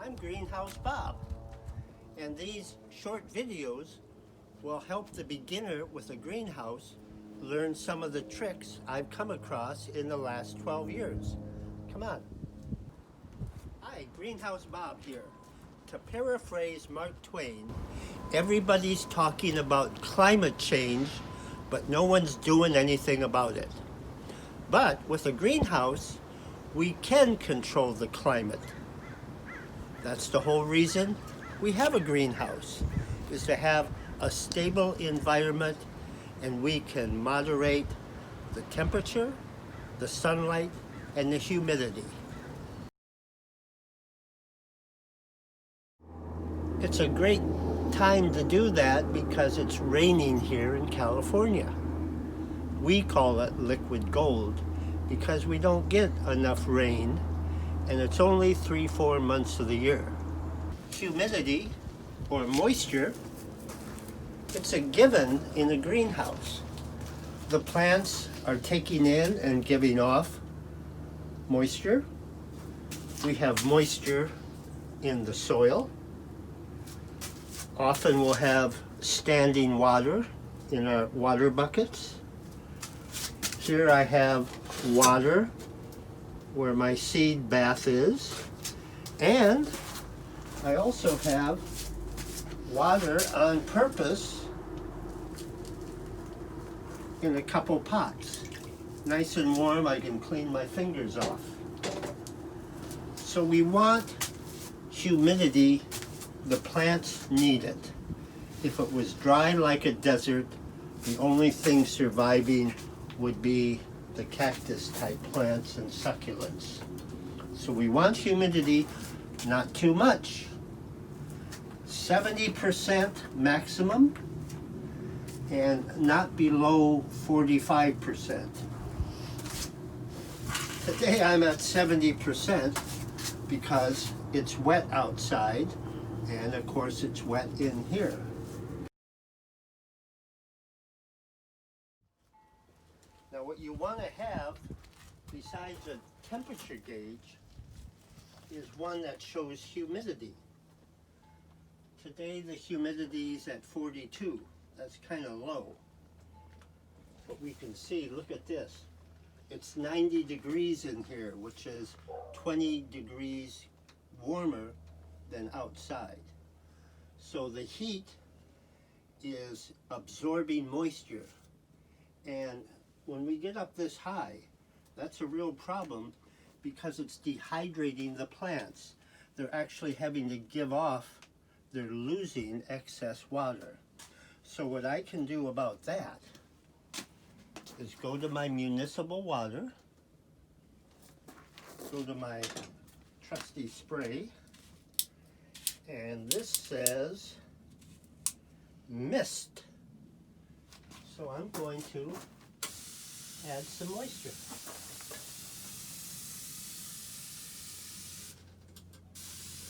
I'm Greenhouse Bob, and these short videos will help the beginner with a greenhouse learn some of the tricks I've come across in the last 12 years. Come on. Hi, Greenhouse Bob here. To paraphrase Mark Twain, everybody's talking about climate change, but no one's doing anything about it. But with a greenhouse, we can control the climate. That's the whole reason we have a greenhouse, is to have a stable environment, and we can moderate the temperature, the sunlight, and the humidity. It's a great time to do that because it's raining here in California. We call it liquid gold because we don't get enough rain, and it's only 3-4 months of the year. Humidity, or moisture, it's a given in a greenhouse. The plants are taking in and giving off moisture. We have moisture in the soil. Often we'll have standing water in our water buckets. Here I have water where my seed bath is, and I also have water on purpose in a couple pots. Nice and warm, I can clean my fingers off. So we want humidity, the plants need it. If it was dry like a desert, the only thing surviving would be the cactus type plants and succulents. So we want humidity, not too much. 70% maximum, and not below 45%. Today I'm at 70% because it's wet outside, and of course it's wet in here. Now what you want to have, besides a temperature gauge, is one that shows humidity. Today the humidity is at 42. That's kind of low. But we can see, look at this. It's 90 degrees in here, which is 20 degrees warmer than outside. So the heat is absorbing moisture. And when we get up this high, that's a real problem because it's dehydrating the plants. They're actually having to give off, they're losing excess water. So what I can do about that is go to my municipal water, go to my trusty spray, and this says mist. So I'm going to add some moisture.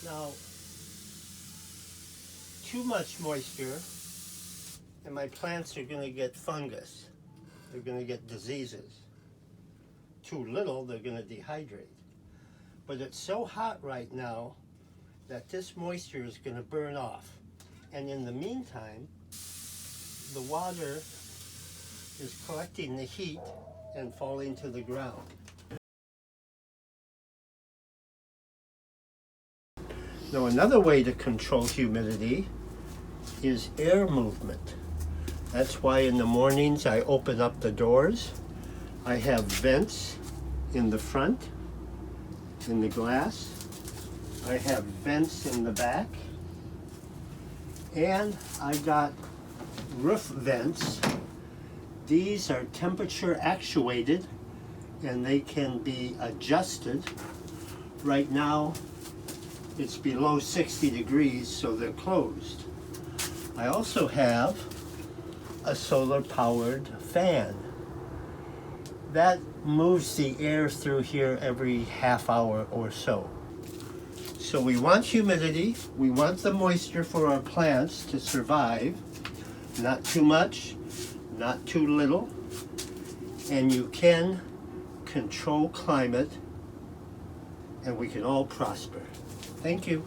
Now, too much moisture and my plants are going to get fungus. They're going to get diseases. Too little, they're going to dehydrate. But it's so hot right now that this moisture is going to burn off. And in the meantime, the water is collecting the heat and falling to the ground. Now another way to control humidity is air movement. That's why in the mornings I open up the doors. I have vents in the front, in the glass. I have vents in the back. And I got roof vents. These are temperature actuated and they can be adjusted. Right now it's below 60 degrees, so they're closed. I also have a solar powered fan. That moves the air through here every half hour or so. So we want humidity, we want the moisture for our plants to survive, not too much, not too little, and you can control climate and we can all prosper. Thank you.